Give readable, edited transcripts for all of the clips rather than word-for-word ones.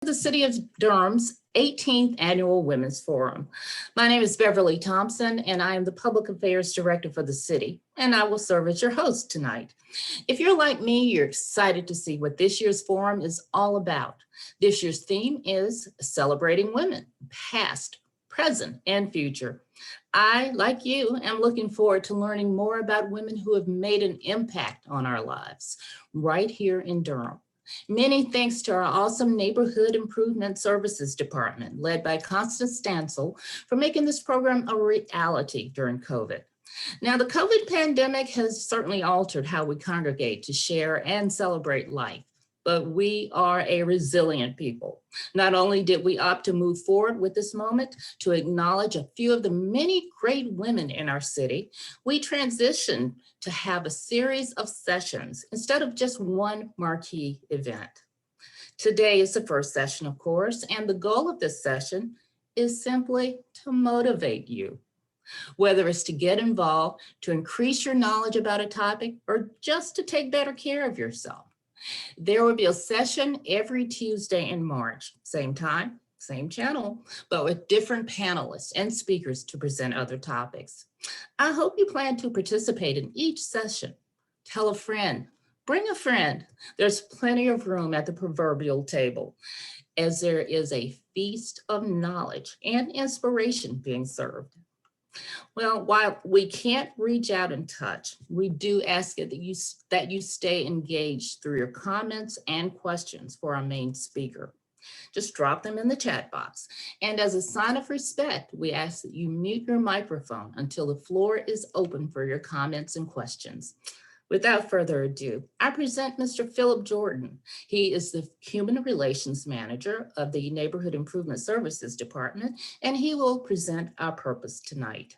the City of Durham's 18th Annual Women's Forum. My name is Beverly Thompson, and I am the Public Affairs Director for the city, and I will serve as your host tonight. If you're like me, you're excited to see what this year's forum is all about. This year's theme is Celebrating Women, Past, Present, and Future. I, like you, am looking forward to learning more about women who have made an impact on our lives right here in Durham. Many thanks to our awesome Neighborhood Improvement Services Department, led by Constance Stansel, for making this program a reality during COVID. Now, the COVID pandemic has certainly altered how we congregate to share and celebrate life, but we are a resilient people. Not only did we opt to move forward with this moment to acknowledge a few of the many great women in our city, we transitioned to have a series of sessions instead of just one marquee event. Today is the first session, of course, and the goal of this session is simply to motivate you. Whether it's to get involved, to increase your knowledge about a topic, or just to take better care of yourself. There will be a session every Tuesday in March, same time, same channel, but with different panelists and speakers to present other topics. I hope you plan to participate in each session. Tell a friend, bring a friend. There's plenty of room at the proverbial table, as there is a feast of knowledge and inspiration being served. Well, while we can't reach out and touch, we do ask that you stay engaged through your comments and questions for our main speaker. Just drop them in the chat box. And as a sign of respect, we ask that you mute your microphone until the floor is open for your comments and questions. Without further ado, I present Mr. Philip Jordan. He is the Human Relations Manager of the Neighborhood Improvement Services Department, and he will present our purpose tonight.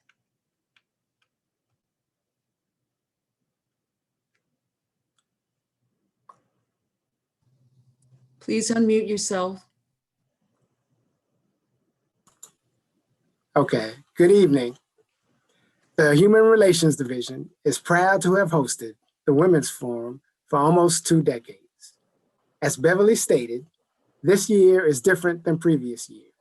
Please unmute yourself. Okay, good evening. The Human Relations Division is proud to have hosted the Women's Forum for almost 2 decades. As Beverly stated, this year is different than previous years.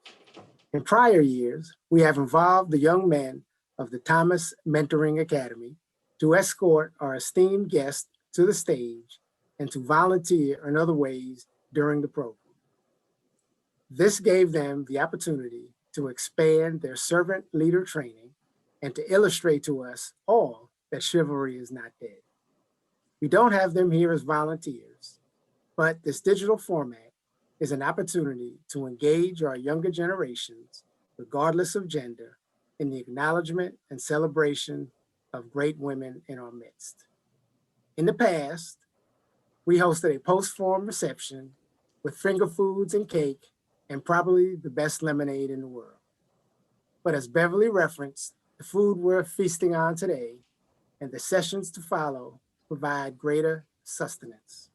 In prior years, we have involved the young men of the Thomas Mentoring Academy to escort our esteemed guests to the stage and to volunteer in other ways during the program. This gave them the opportunity to expand their servant leader training and to illustrate to us all that chivalry is not dead. We don't have them here as volunteers, but this digital format is an opportunity to engage our younger generations, regardless of gender, in the acknowledgement and celebration of great women in our midst. In the past, we hosted a post-forum reception with finger foods and cake and probably the best lemonade in the world. But as Beverly referenced, the food we're feasting on today and the sessions to follow provide greater sustenance,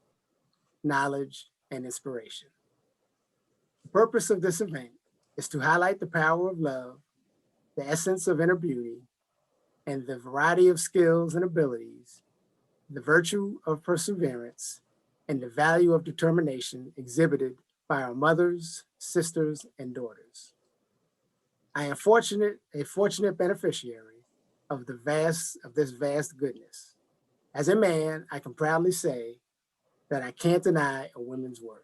knowledge, and inspiration. The purpose of this event is to highlight the power of love, the essence of inner beauty, and the variety of skills and abilities, the virtue of perseverance, and the value of determination exhibited by our mothers, sisters, and daughters. I am a fortunate beneficiary of this vast goodness. As a man, I can proudly say that I can't deny a woman's worth.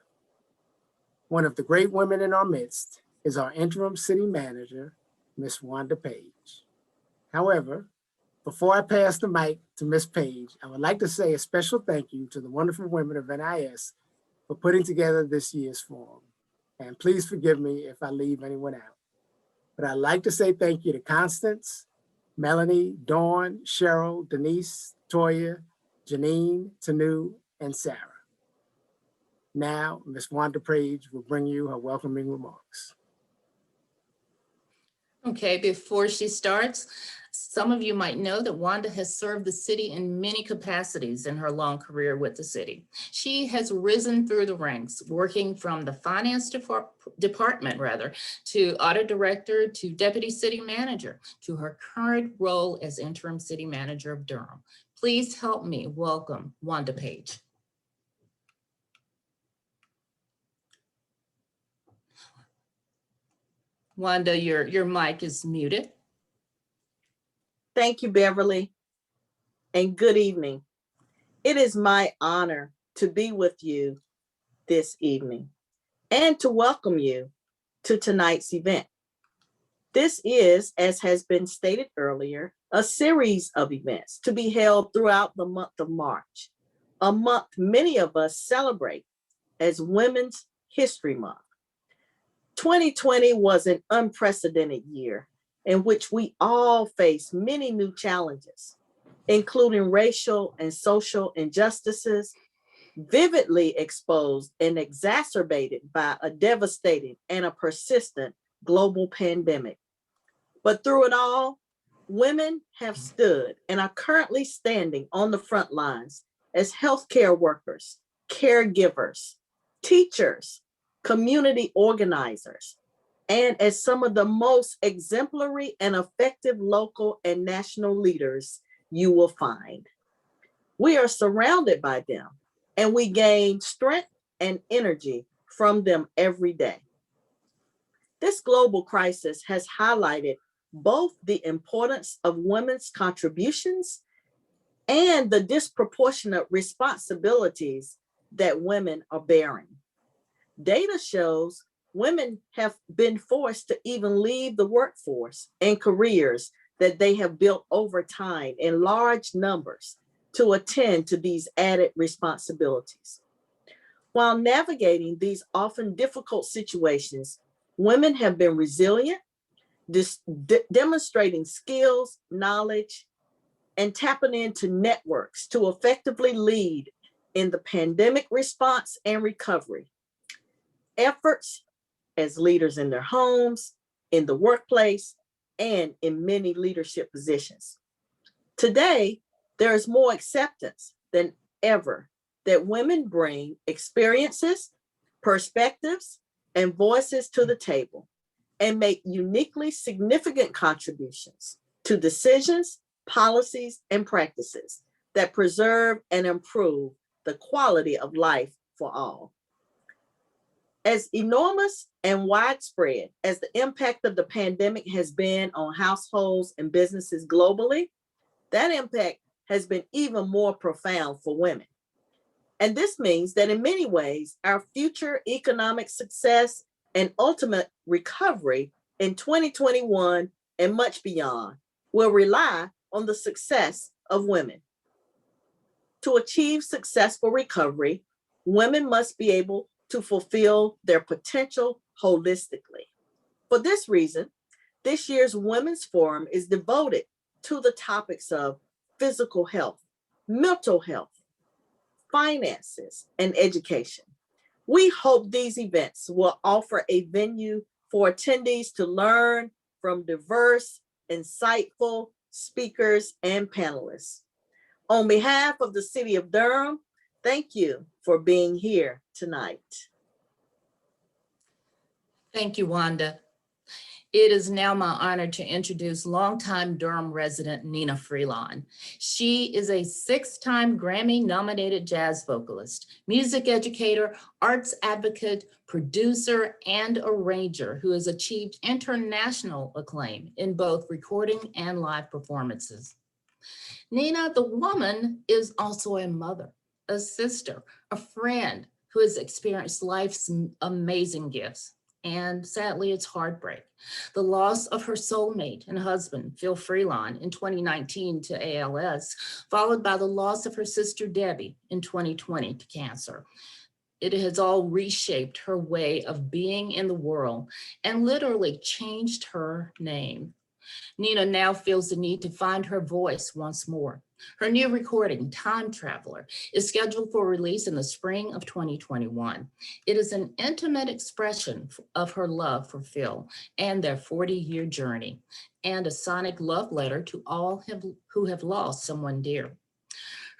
One of the great women in our midst is our interim city manager, Miss Wanda Page. However, before I pass the mic to Miss Page, I would like to say a special thank you to the wonderful women of NIS for putting together this year's forum. And please forgive me if I leave anyone out. But I'd like to say thank you to Constance, Melanie, Dawn, Cheryl, Denise, Toya, Janine, Tanu, and Sarah. Now, Ms. Wanda Page will bring you her welcoming remarks. Okay, before she starts, some of you might know that Wanda has served the city in many capacities in her long career with the city. She has risen through the ranks, working from the finance department to audit director, to deputy city manager, to her current role as interim city manager of Durham. Please help me welcome Wanda Page. Wanda, your mic is muted. Thank you, Beverly, and good evening. It is my honor to be with you this evening and to welcome you to tonight's event. This is, as has been stated earlier, a series of events to be held throughout the month of March, a month many of us celebrate as Women's History Month. 2020 was an unprecedented year in which we all faced many new challenges, including racial and social injustices, vividly exposed and exacerbated by a devastating and a persistent global pandemic. But through it all, women have stood and are currently standing on the front lines as healthcare workers, caregivers, teachers, community organizers, and as some of the most exemplary and effective local and national leaders you will find. We are surrounded by them, and we gain strength and energy from them every day. This global crisis has highlighted both the importance of women's contributions and the disproportionate responsibilities that women are bearing. Data shows women have been forced to even leave the workforce and careers that they have built over time in large numbers to attend to these added responsibilities. While navigating these often difficult situations, women have been resilient, demonstrating skills, knowledge, and tapping into networks to effectively lead in the pandemic response and recovery. Efforts as leaders in their homes, in the workplace, and in many leadership positions. Today, there is more acceptance than ever that women bring experiences, perspectives, and voices to the table and make uniquely significant contributions to decisions, policies, and practices that preserve and improve the quality of life for all. As enormous and widespread as the impact of the pandemic has been on households and businesses globally, that impact has been even more profound for women. And this means that in many ways, our future economic success and ultimate recovery in 2021 and much beyond will rely on the success of women. To achieve successful recovery, women must be able to fulfill their potential holistically. For this reason, this year's Women's Forum is devoted to the topics of physical health, mental health, finances, and education. We hope these events will offer a venue for attendees to learn from diverse, insightful speakers and panelists. On behalf of the City of Durham, thank you for being here tonight. Thank you, Wanda. It is now my honor to introduce longtime Durham resident Nina Freelon. She is a 6-time Grammy-nominated jazz vocalist, music educator, arts advocate, producer, and arranger who has achieved international acclaim in both recording and live performances. Nina, the woman, is also a mother, a sister, a friend who has experienced life's amazing gifts. And sadly, it's heartbreak. The loss of her soulmate and husband, Phil Freelon, in 2019 to ALS, followed by the loss of her sister, Debbie, in 2020 to cancer. It has all reshaped her way of being in the world and literally changed her name. Nina now feels the need to find her voice once more. Her new recording, Time Traveler, is scheduled for release in the spring of 2021. It is an intimate expression of her love for Phil and their 40-year journey, and a sonic love letter to all who have lost someone dear.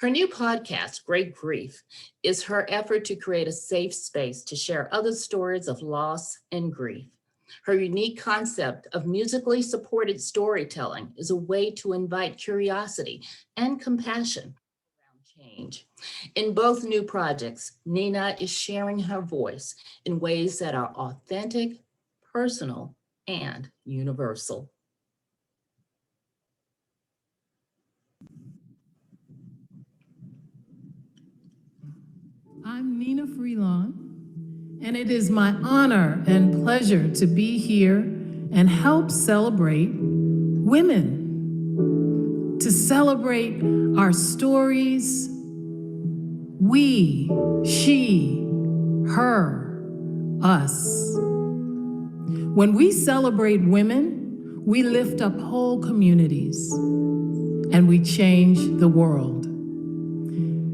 Her new podcast, Great Grief, is her effort to create a safe space to share other stories of loss and grief. Her unique concept of musically supported storytelling is a way to invite curiosity and compassion around change. In both new projects, Nina is sharing her voice in ways that are authentic, personal, and universal. I'm Nina Freelon, and it is my honor and pleasure to be here and help celebrate women, to celebrate our stories, we, she, her, us. When we celebrate women, we lift up whole communities and we change the world.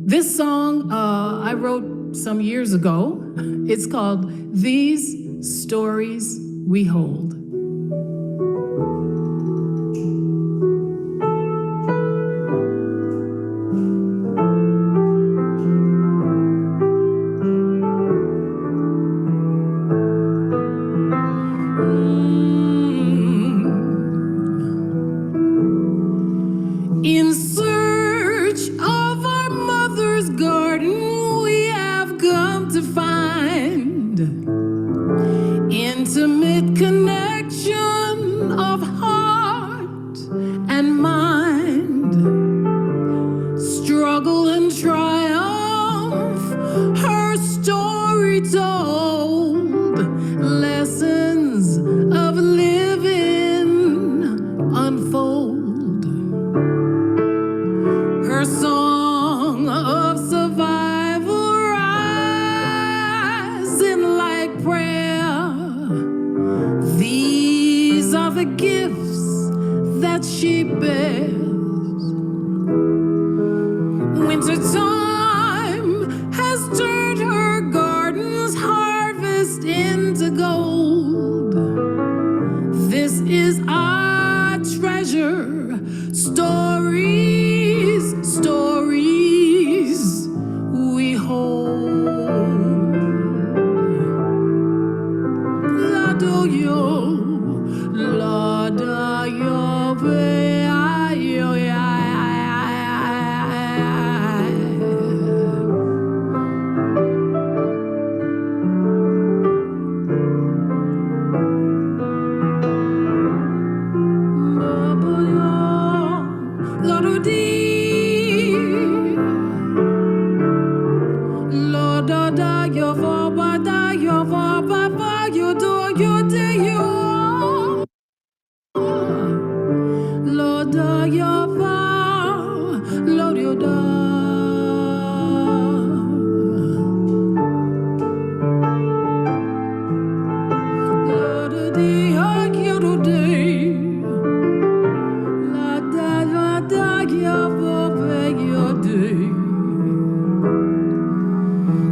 This song I wrote some years ago. It's called These Stories We Hold. In search of our mother's garden, we have come to find intimate connection of heart and mind, struggle and triumph, her story told, lessons of living unfold. Her song of survival rising like prayer. These are the gifts that she bears. Winter time has turned her garden's harvest into gold. This is our treasure. Stories we hold. La do yo, la da yo, be I yo ya.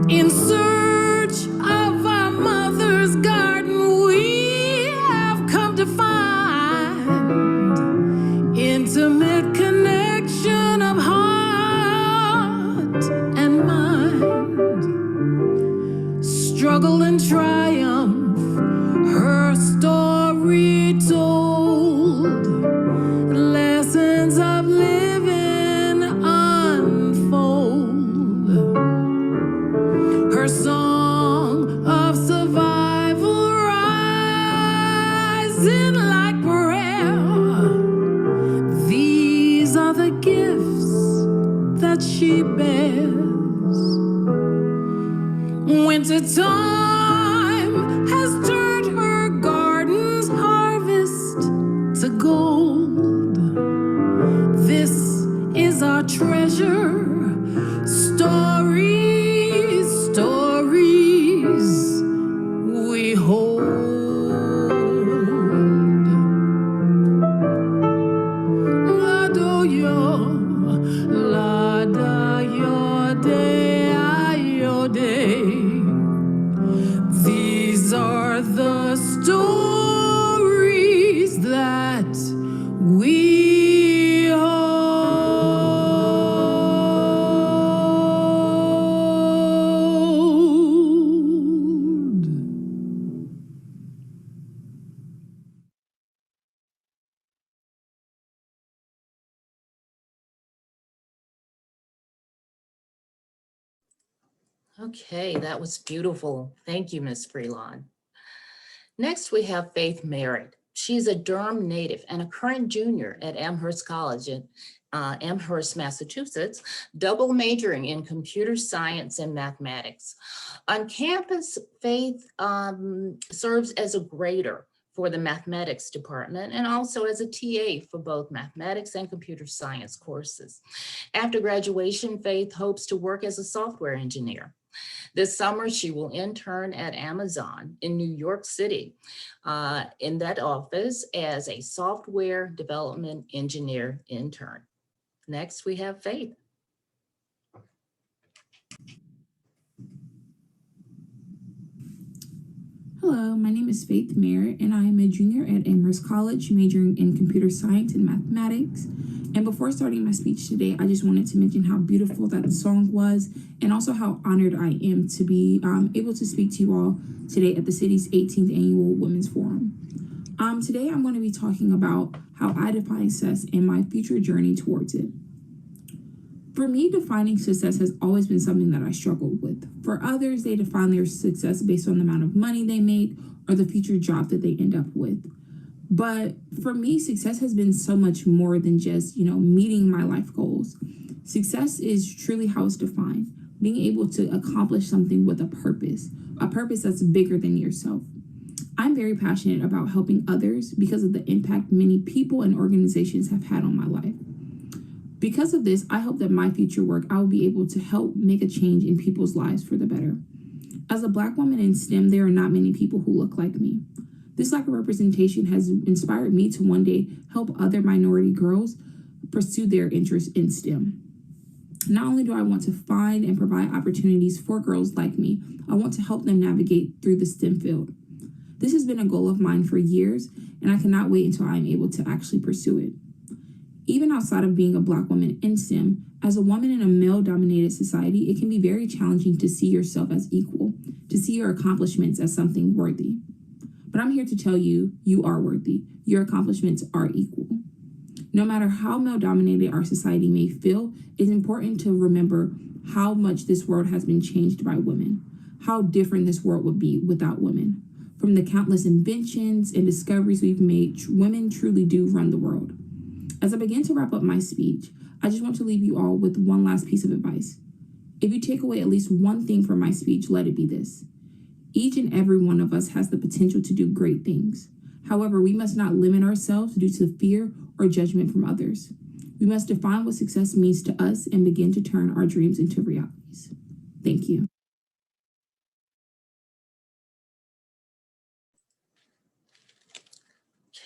In search of our mother's garden, we have come to find intimate connection of heart and mind, struggle and triumph, her story told, lessons of living unfold. Her song of survival rising like prayer. These are the gifts that she bears. Winter time has turned her garden's harvest to gold. This is our treasure. Stories we hold. La do yo, la da yo de ayo de. These are the stories that we hold. Okay, that was beautiful. Thank you, Ms. Freelon. Next, we have Faith Merritt. She's a Durham native and a current junior at Amherst College in Amherst, Massachusetts, double majoring in computer science and mathematics. On campus, Faith serves as a grader for the mathematics department and also as a TA for both mathematics and computer science courses. After graduation, Faith hopes to work as a software engineer. This summer, she will intern at Amazon in New York City in that office as a software development engineer intern. Next, we have Faith. Hello, my name is Faith Merritt, and I am a junior at Amherst College, majoring in computer science and mathematics. And before starting my speech today, I just wanted to mention how beautiful that song was, and also how honored I am to be able to speak to you all today at the city's 18th Annual Women's Forum. Today, I'm going to be talking about how I define success and my future journey towards it. For me, defining success has always been something that I struggled with. For others, they define their success based on the amount of money they make or the future job that they end up with. But for me, success has been so much more than just, meeting my life goals. Success is truly how it's defined, being able to accomplish something with a purpose that's bigger than yourself. I'm very passionate about helping others because of the impact many people and organizations have had on my life. Because of this, I hope that my future work, I will be able to help make a change in people's lives for the better. As a Black woman in STEM, there are not many people who look like me. This lack of representation has inspired me to one day help other minority girls pursue their interests in STEM. Not only do I want to find and provide opportunities for girls like me, I want to help them navigate through the STEM field. This has been a goal of mine for years, and I cannot wait until I am able to actually pursue it. Even outside of being a Black woman in STEM, as a woman in a male-dominated society, it can be very challenging to see yourself as equal, to see your accomplishments as something worthy. But I'm here to tell you, you are worthy. Your accomplishments are equal. No matter how male-dominated our society may feel, it's important to remember how much this world has been changed by women, how different this world would be without women. From the countless inventions and discoveries we've made, women truly do run the world. As I begin to wrap up my speech, I just want to leave you all with one last piece of advice. If you take away at least one thing from my speech, let it be this. Each and every one of us has the potential to do great things. However, we must not limit ourselves due to fear or judgment from others. We must define what success means to us and begin to turn our dreams into realities. Thank you.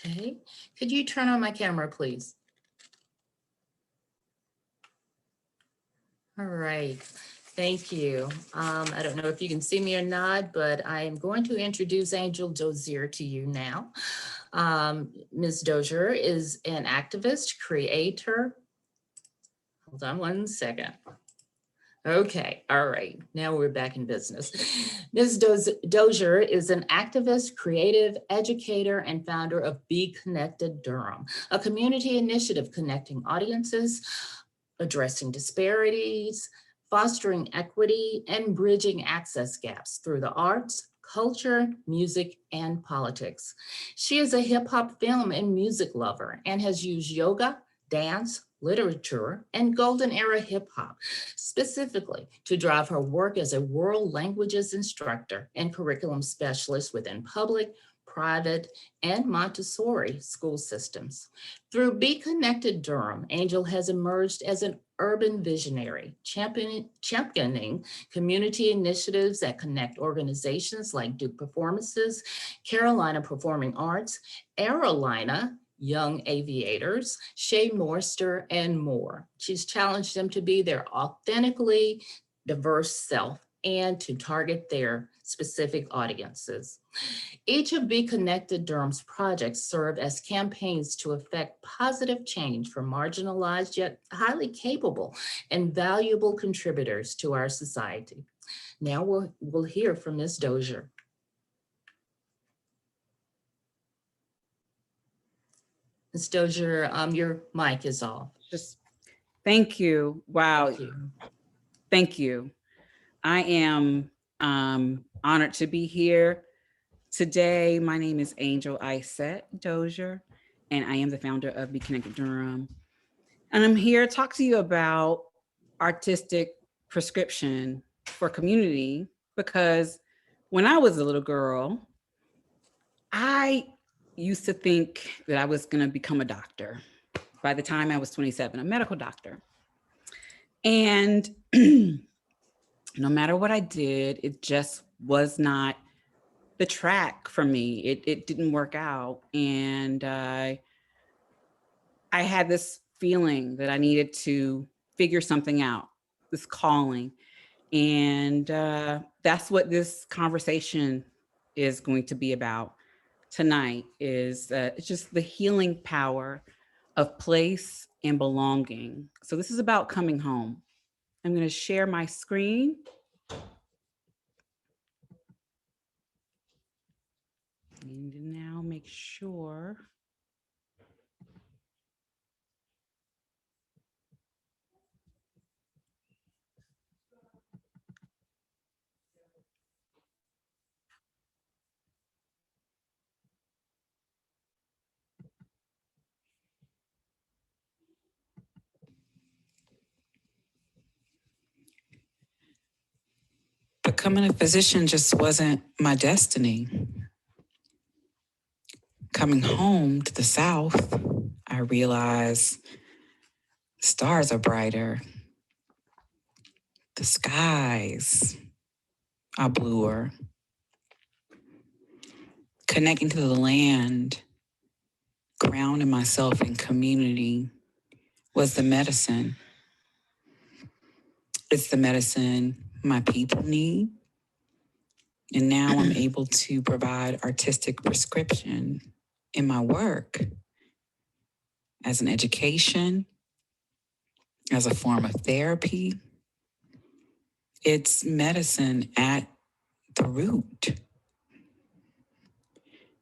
Okay, could you turn on my camera, please? All right, thank you. I don't know if you can see me or not, but I am going to introduce Angel Dozier to you now. Ms. Dozier is an activist, creator. Hold on one second. Okay, all right, now we're back in business. Ms. Dozier is an activist, creative, educator, and founder of Be Connected Durham, a community initiative connecting audiences, addressing disparities, fostering equity, and bridging access gaps through the arts, culture, music, and politics. She is a hip hop film and music lover and has used yoga, dance, literature, and golden era hip hop specifically to drive her work as a world languages instructor and curriculum specialist within public, private, and Montessori school systems. Through Be Connected Durham, Angel has emerged as an urban visionary, championing community initiatives that connect organizations like Duke Performances, Carolina Performing Arts, Aerolina, Young Aviators, Shea Morster, and more. She's challenged them to be their authentically diverse self and to target their specific audiences. Each of Be Connected Durham's projects serve as campaigns to effect positive change for marginalized yet highly capable and valuable contributors to our society. Now we'll hear from Ms. Dozier. Ms. Dozier, your mic is off. Thank you. Wow. Thank you. Thank you. I am honored to be here Today, my name is Angel Isette Dozier, and I am the founder of Be Connected Durham. And I'm here to talk to you about artistic prescription for community, because when I was a little girl, I used to think that I was going to become a doctor. By the time I was 27, a medical doctor. And no matter what I did, it just was not the track for me. It didn't work out. And I had this feeling that I needed to figure something out, this calling. And that's what this conversation is going to be about tonight, is it's just the healing power of place and belonging. So this is about coming home. I'm going to share my screen. And now make sure. Becoming a physician just wasn't my destiny. Coming home to the South, I realized the stars are brighter. The skies are bluer. Connecting to the land, grounding myself in community was the medicine. It's the medicine my people need. And now I'm able to provide artistic prescription in my work as an education, as a form of therapy. It's medicine at the root.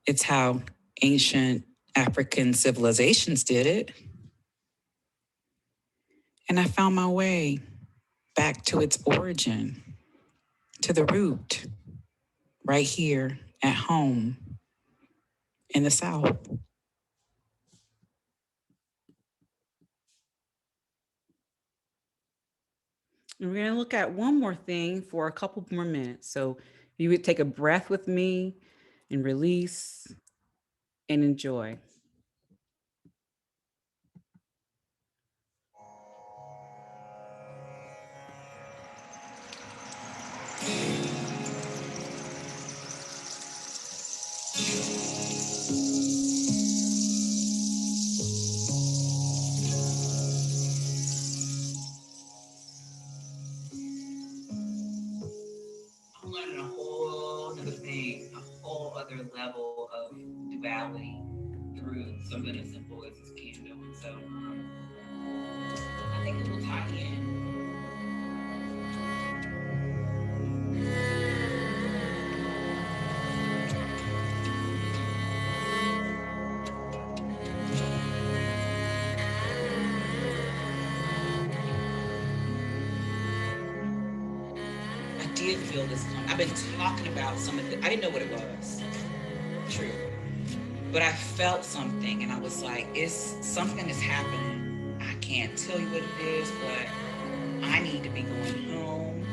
It's how ancient African civilizations did it. And I found my way back to its origin, to the root, right here at home in the South. And we're going to look at one more thing for a couple more minutes. So you would take a breath with me and release and enjoy. I'm learning a whole other thing, a whole other level of duality through something as simple as this candle. So I think it will tie in. I did feel this. I've been talking about some of the, I didn't know what it was. True. But I felt something and I was like, something is happening. I can't tell you what it is, but I need to be going home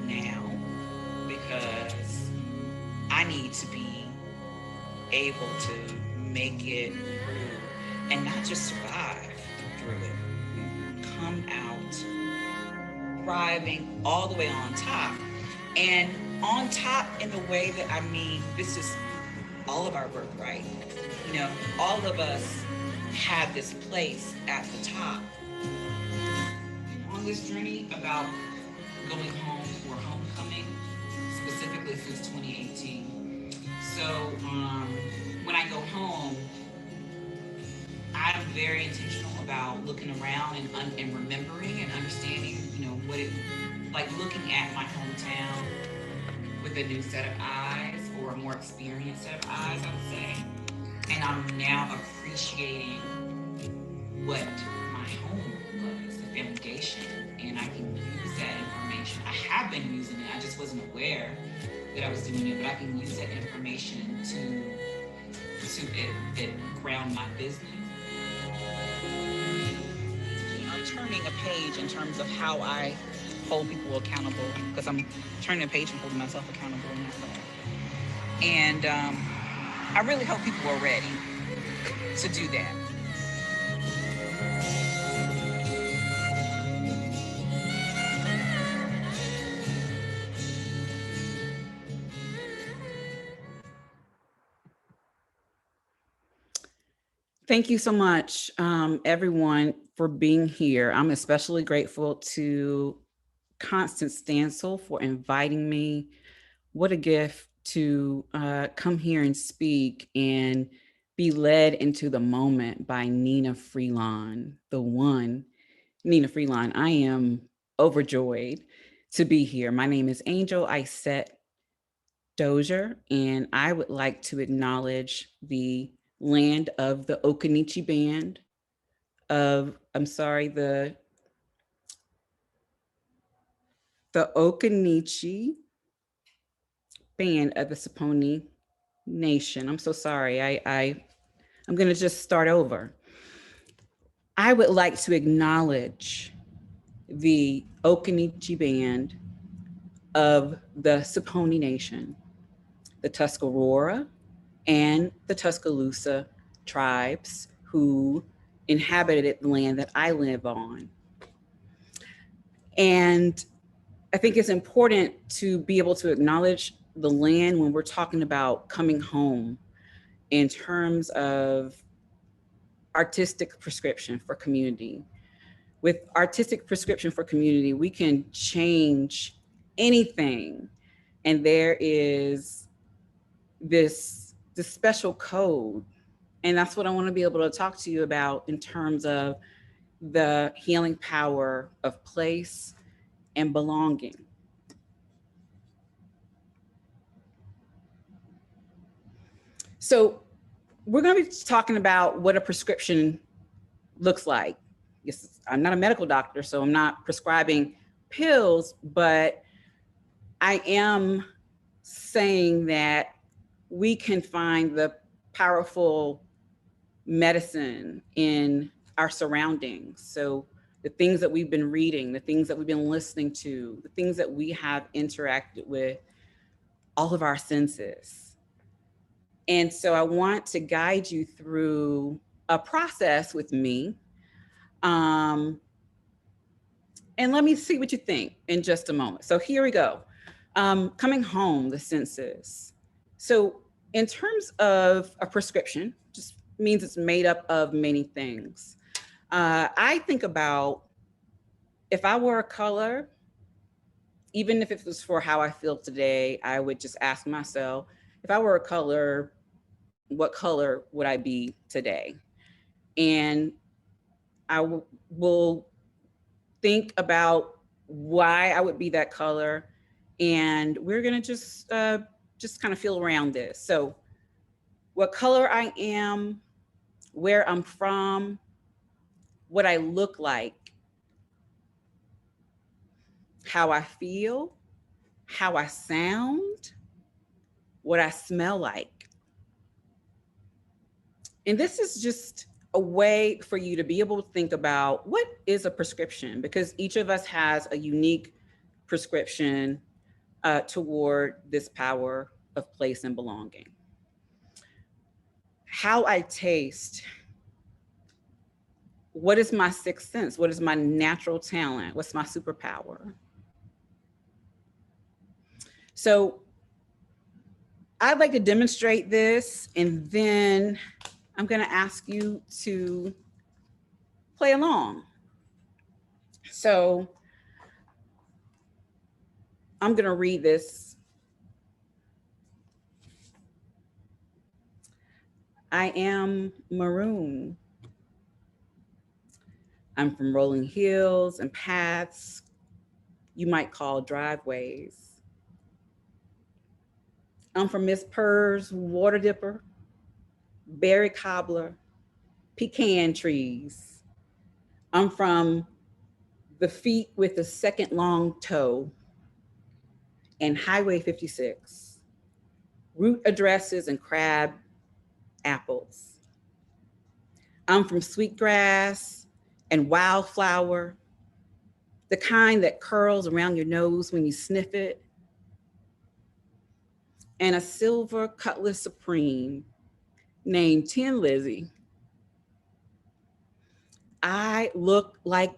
now because I need to be able to make it through and not just survive through it. Come out thriving all the way on top. And on top in the way that I mean, this is all of our birthright. You know, all of us have this place at the top. On this journey about going home for homecoming, specifically since 2018. So when I go home, I'm very intentional about looking around and remembering and understanding, you know, what it, like looking at my hometown with a new set of eyes or a more experienced set of eyes, I would say. And I'm now appreciating what my home was, the foundation, and I can use that information. I have been using it, I just wasn't aware that I was doing it, but I can use that information to ground my business. I'm turning a page in terms of how I hold people accountable, because I'm turning a page and holding myself accountable in that way. And I really hope people are ready to do that. Thank you so much, everyone, for being here. I'm especially grateful to Constance Stansel for inviting me. What a gift to come here and speak and be led into the moment by Nina Freelon, the one, Nina Freelon. I am overjoyed to be here. My name is Angel Isette Dozier, and I would like to acknowledge the land of the Okanichi Band the Okanichi Band of the Saponi Nation. I'm so sorry. I'm going to just start over. I would like to acknowledge the Okanichi Band of the Saponi Nation, the Tuscarora and the Tuscaloosa tribes who inhabited the land that I live on. And I think it's important to be able to acknowledge the land when we're talking about coming home in terms of artistic prescription for community. With artistic prescription for community, we can change anything. And there is this special code. And that's what I want to be able to talk to you about in terms of the healing power of place and belonging. So we're going to be talking about what a prescription looks like. Yes, I'm not a medical doctor, so I'm not prescribing pills, but I am saying that we can find the powerful medicine in our surroundings. So the things that we've been reading, the things that we've been listening to, the things that we have interacted with, all of our senses. And so I want to guide you through a process with me. And let me see what you think in just a moment. So here we go. Coming home, the senses. So in terms of a prescription, just means it's made up of many things. I think about if I were a color, even if it was for how I feel today, I would just ask myself, if I were a color, what color would I be today? And I will think about why I would be that color. And we're gonna just kind of feel around this. So what color I am, where I'm from, what I look like, how I feel, how I sound, what I smell like. And this is just a way for you to be able to think about what is a prescription, because each of us has a unique prescription toward this power of place and belonging. How I taste. What is my sixth sense? What is my natural talent? What's my superpower? So I'd like to demonstrate this, and then I'm going to ask you to play along. So I'm going to read this. I am maroon. I'm from rolling hills and paths you might call driveways. I'm from Miss Purr's water dipper, berry cobbler, pecan trees. I'm from the feet with the second long toe and Highway 56. root addresses and crab apples. I'm from sweetgrass and wildflower, the kind that curls around your nose when you sniff it, and a silver Cutlass Supreme named Tin Lizzie. I look like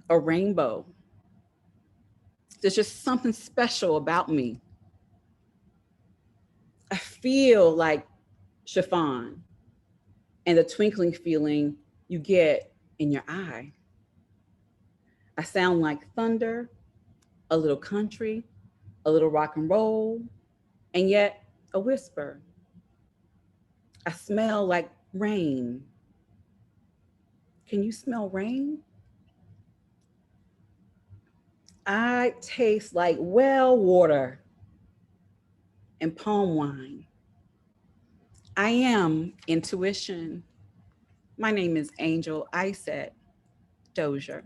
a rainbow. There's just something special about me. I feel like chiffon and the twinkling feeling you get in your eye. I sound like thunder, a little country, a little rock and roll, and yet a whisper. I smell like rain. Can you smell rain? I taste like well water and palm wine. I am intuition. My name is Angel Iset Dozier.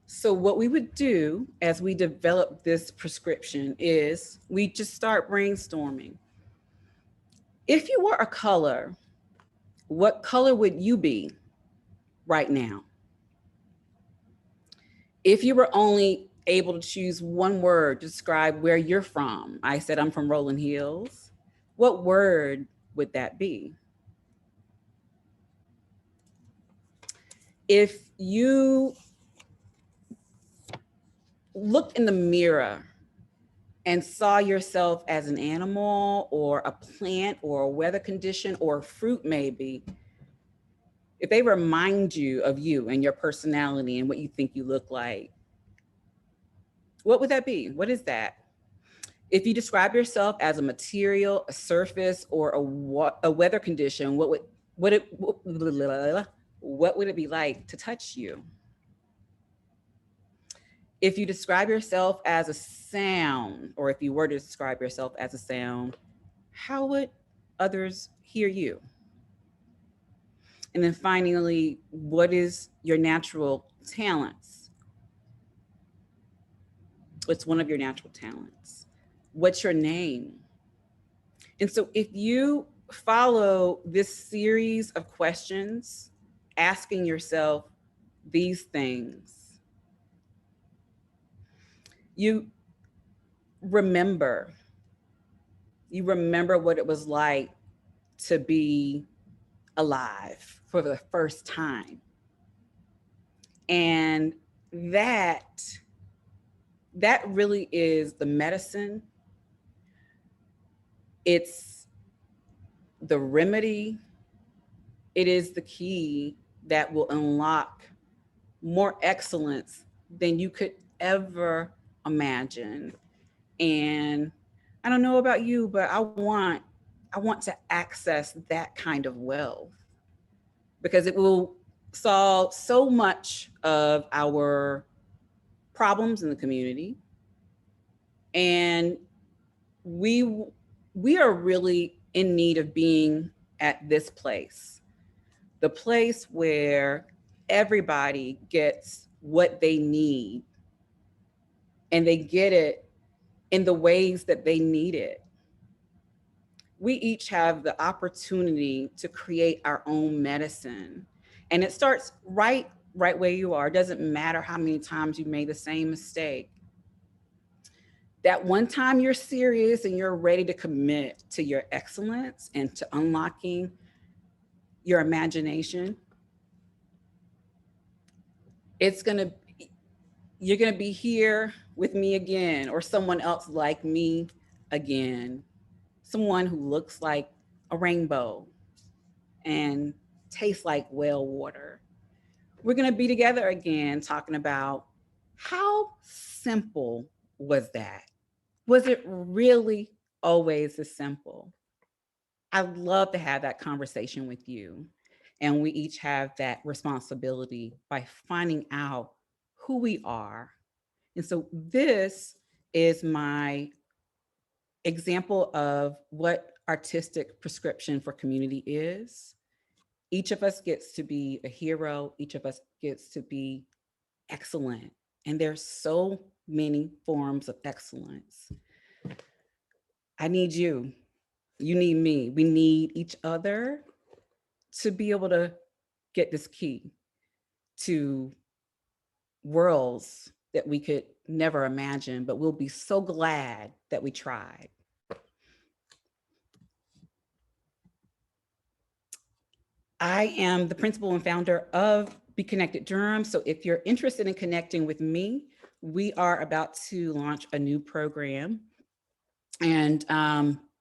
So what we would do as we develop this prescription is we just start brainstorming. If you were a color, what color would you be right now? If you were only able to choose one word to describe where you're from, I said I'm from Rolling Hills, what word would that be? If you looked in the mirror and saw yourself as an animal or a plant or a weather condition or a fruit maybe, if they remind you of you and your personality and what you think you look like, what would that be? What is that? If you describe yourself as a material, a surface, or a weather condition, what would it be like to touch you? If you describe yourself as a sound, or if you were to describe yourself as a sound, how would others hear you? And then finally, what is your natural talents? What's one of your natural talents? What's your name? And so if you follow this series of questions, asking yourself these things, you remember what it was like to be alive for the first time. And that really is the medicine. It's the remedy. It is the key that will unlock more excellence than you could ever imagine. And I don't know about you, but I want to access that kind of wealth because it will solve so much of our problems in the community. And we are really in need of being at this place, the place where everybody gets what they need and they get it in the ways that they need it. We each have the opportunity to create our own medicine. And it starts right where you are. It doesn't matter how many times you made the same mistake. That one time you're serious and you're ready to commit to your excellence and to unlocking your imagination, you're gonna be here with me again, or someone else like me again, someone who looks like a rainbow and tastes like well water. We're gonna be together again talking about how simple was that? Was it really always this simple? I'd love to have that conversation with you. And we each have that responsibility by finding out who we are. And so this is my example of what artistic prescription for community is. Each of us gets to be a hero. Each of us gets to be excellent And there's so many forms of excellence. I need you. You need me. We need each other to be able to get this key to worlds that we could never imagine, but we'll be so glad that we tried. I am the principal and founder of Be Connected Durham. So if you're interested in connecting with me, we are about to launch a new program, and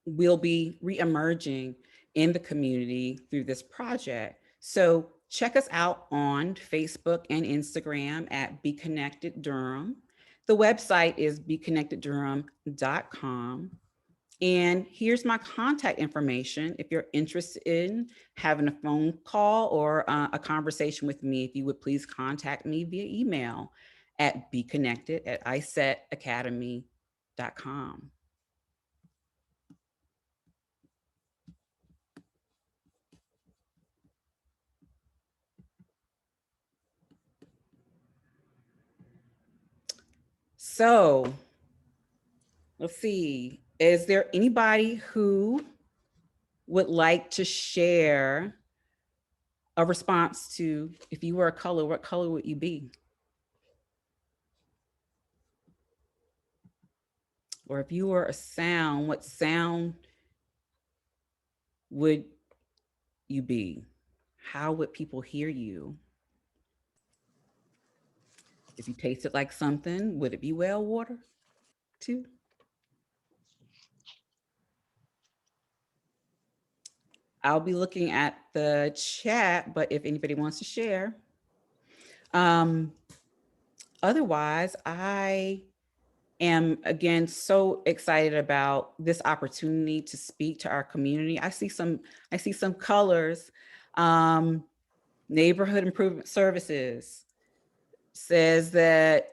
we'll be re-emerging in the community through this project. So check us out on Facebook and Instagram at Be Connected Durham. The website is beconnecteddurham.com. And here's my contact information. If you're interested in having a phone call or a conversation with me, if you would please contact me via email at beconnected@isetacademy.com. So let's see, is there anybody who would like to share a response to, if you were a color, what color would you be? Or if you were a sound, what sound would you be? How would people hear you? If you tasted like something, would it be well water too? I'll be looking at the chat, but if anybody wants to share. Otherwise, I am again so excited about this opportunity to speak to our community. I see some colors. Neighborhood Improvement Services says that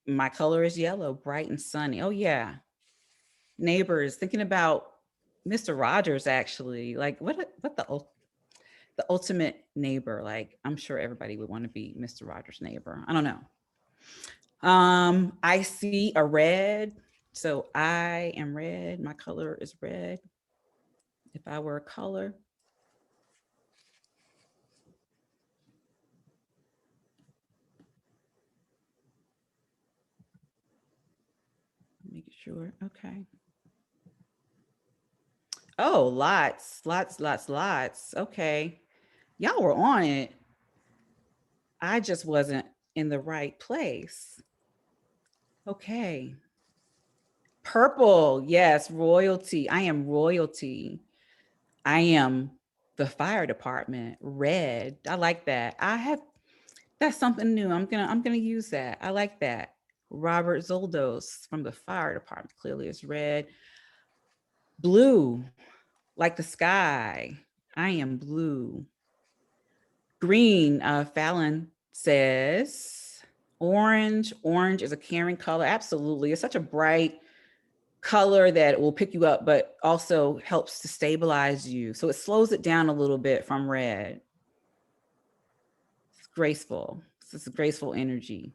my color is yellow, bright and sunny. Oh yeah. Neighbors, thinking about Mr. Rogers, actually, like what the ultimate neighbor. Like, I'm sure everybody would want to be Mr. Rogers' neighbor. I don't know. I see a red. So I am red. My color is red. If I were a color. Make sure. Okay. Oh, lots. Okay. Y'all were on it. I just wasn't in the right place. Okay. Purple. Yes, royalty. I am royalty. I am the fire department. Red. I like that. That's something new. I'm gonna use that. I like that. Robert Zoldos from the fire department clearly is red. Blue, like the sky. I am blue. Green, Fallon says. Orange is a caring color. Absolutely. It's such a bright color that will pick you up, but also helps to stabilize you. So it slows it down a little bit from red. It's graceful. It's a graceful energy.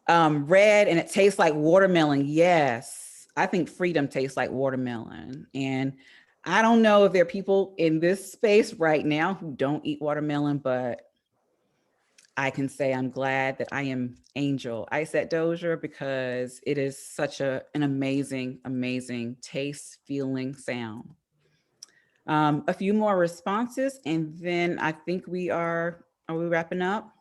Red, and it tastes like watermelon. Yes, I think freedom tastes like watermelon. And I don't know if there are people in this space right now who don't eat watermelon, but I can say I'm glad that I am Angel. I said Dozier because it is such an amazing, amazing taste, feeling, sound. A few more responses, and then I think are we wrapping up?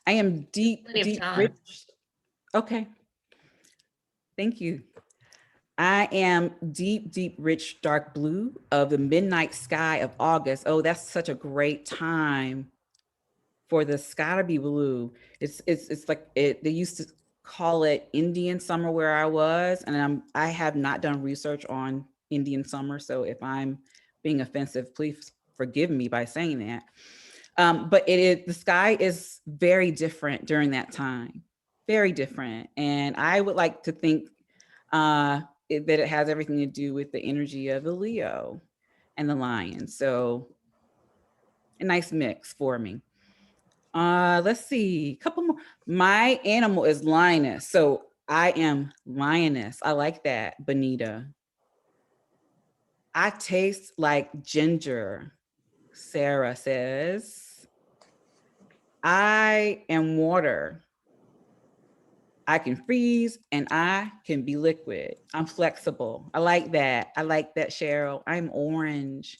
I am deep, rich. Okay. Thank you. I am deep, rich, dark blue of the midnight sky of August. Oh, that's such a great time for the sky to be blue. It's like they used to call it Indian summer where I was, and I have not done research on Indian summer. So if I'm being offensive, please forgive me by saying that. But the sky is very different during that time, very different. And I would like to think that it has everything to do with the energy of the Leo and the Lion. So a nice mix for me. Let's see, a couple more. My animal is lioness, so I am lioness. I like that, Bonita. I taste like ginger, Sarah says. I am water. I can freeze and I can be liquid. I'm flexible. I like that. I like that, Cheryl. I'm orange.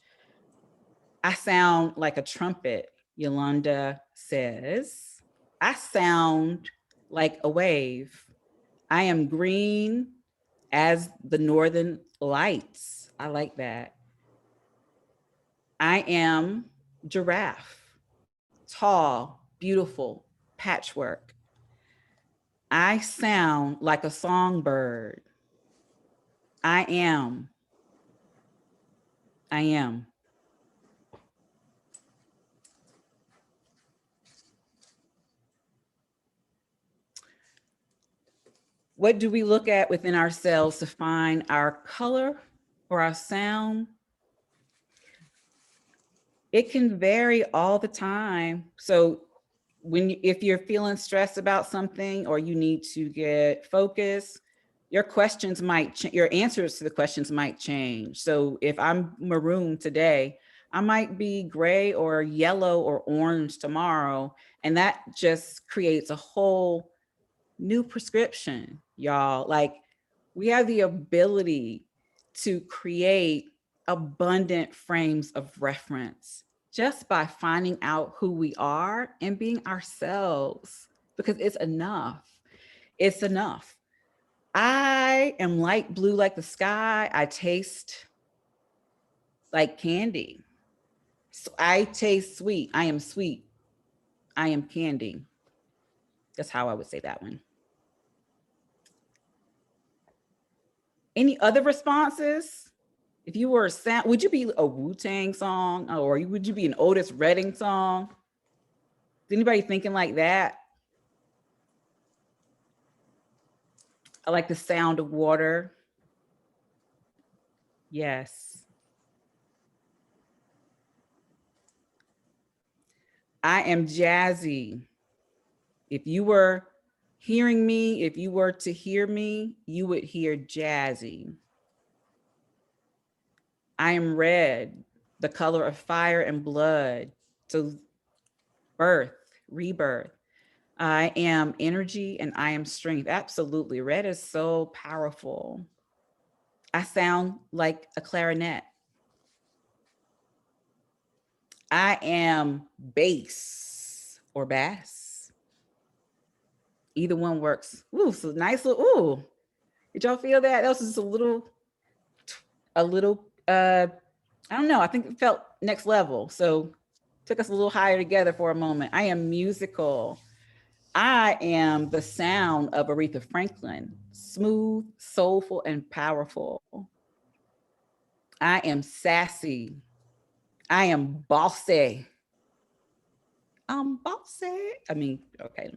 I sound like a trumpet, Yolanda says. I sound like a wave. I am green as the northern lights. I like that. I am giraffe, tall, beautiful, patchwork. I sound like a songbird. I am. I am. What do we look at within ourselves to find our color or our sound? It can vary all the time. So if you're feeling stressed about something or you need to get focused, your answers to the questions might change. So if I'm maroon today, I might be gray or yellow or orange tomorrow. And that just creates a whole new prescription, y'all. Like, we have the ability to create abundant frames of reference just by finding out who we are and being ourselves, because it's enough. It's enough. I am light blue like the sky. I taste like candy. So I taste sweet. I am sweet. I am candy. That's how I would say that one. Any other responses? If you were a sound, would you be a Wu-Tang song, or would you be an Otis Redding song? Is anybody thinking like that? I like the sound of water. Yes. I am jazzy. If you were hearing me, if you were to hear me, you would hear jazzy. I am red, the color of fire and blood. So birth, rebirth. I am energy and I am strength. Absolutely. Red is so powerful. I sound like a clarinet. I am bass or bass. Either one works. Ooh, so nice little, ooh. Did y'all feel that? That was just a little, I don't know. I think it felt next level. So took us a little higher together for a moment. I am musical. I am the sound of Aretha Franklin, smooth, soulful, and powerful. I am sassy. I am bossy. I'm bossy. I mean, okay,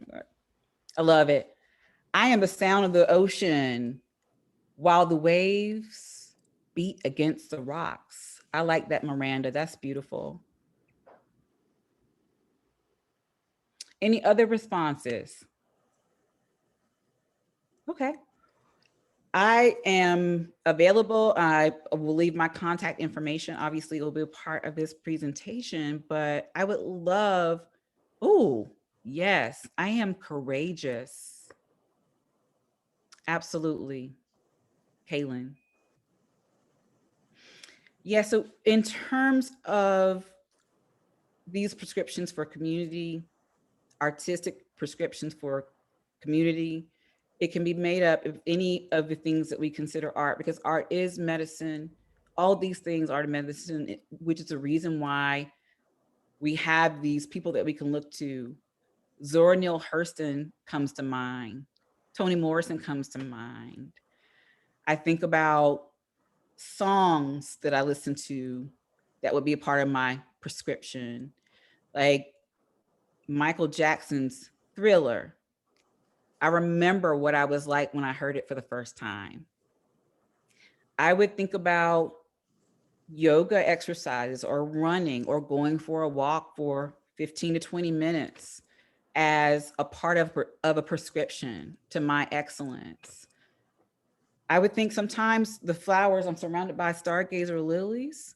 I love it. I am the sound of the ocean while the waves beat against the rocks. I like that, Miranda. That's beautiful. Any other responses? Okay. I am available. I will leave my contact information. Obviously, it will be a part of this presentation, but I would love, oh, yes, I am courageous. Absolutely. Kaylin. Yeah, so in terms of these prescriptions for community, artistic prescriptions for community, it can be made up of any of the things that we consider art, because art is medicine. All these things are medicine, which is the reason why we have these people that we can look to. Zora Neale Hurston comes to mind. Toni Morrison comes to mind. I think about songs that I listen to that would be a part of my prescription, like Michael Jackson's Thriller. I remember what I was like when I heard it for the first time. I would think about yoga exercises or running or going for a walk for 15 to 20 minutes. as a part of a prescription to my excellence. I would think sometimes the flowers, I'm surrounded by stargazer lilies.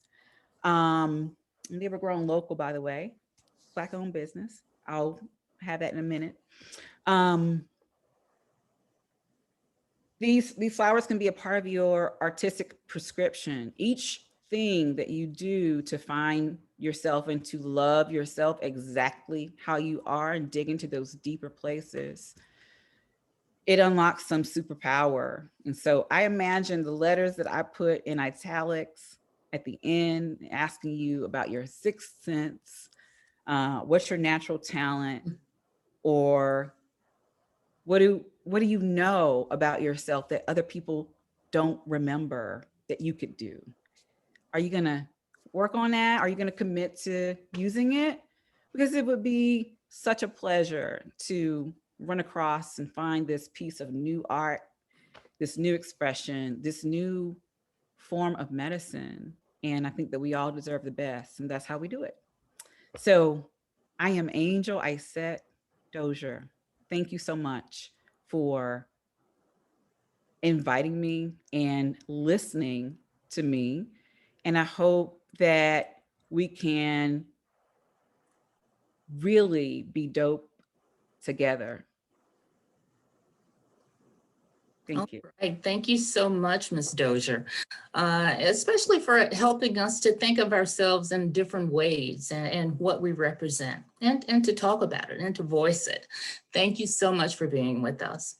They were grown local, by the way, Black-owned business. I'll have that in a minute. These flowers can be a part of your artistic prescription. Each thing that you do to find yourself and to love yourself exactly how you are and dig into those deeper places, it unlocks some superpower. And so I imagine the letters that I put in italics at the end, asking you about your sixth sense, what's your natural talent, or what do you know about yourself that other people don't remember that you could do? Are you gonna work on that? Are you gonna commit to using it? Because it would be such a pleasure to run across and find this piece of new art, this new expression, this new form of medicine. And I think that we all deserve the best, and that's how we do it. So I am Angel Isette Dozier. Thank you so much for inviting me and listening to me. And I hope that we can really be dope together. Thank you. All right. Thank you so much, Ms. Dozier, especially for helping us to think of ourselves in different ways and what we represent and to talk about it and to voice it. Thank you so much for being with us.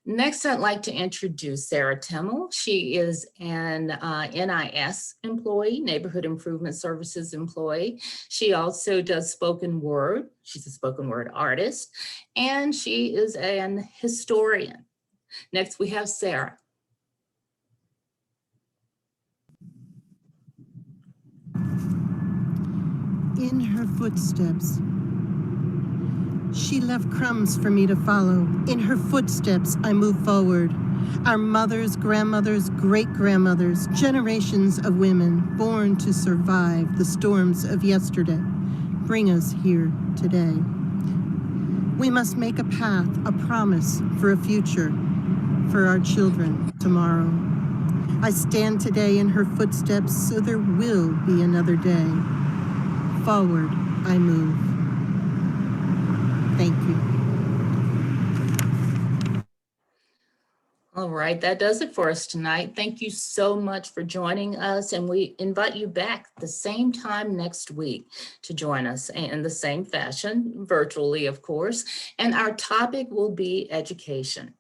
Next, I'd like to introduce Sarah Timmel. She is an NIS employee, Neighborhood Improvement Services employee. She also does spoken word. She's a spoken word artist, and she is an historian. Next, we have Sarah. In her footsteps, she left crumbs for me to follow. In her footsteps, I move forward. Our mothers, grandmothers, great-grandmothers, generations of women born to survive the storms of yesterday, bring us here today. We must make a path, a promise for a future, for our children tomorrow. I stand today in her footsteps, so there will be another day. Forward I move. Thank you. All right, that does it for us tonight. Thank you so much for joining us, and we invite you back the same time next week to join us in the same fashion, virtually, of course, and our topic will be education.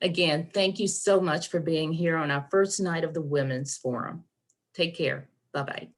Again, thank you so much for being here on our first night of the Women's Forum. Take care. Bye-bye.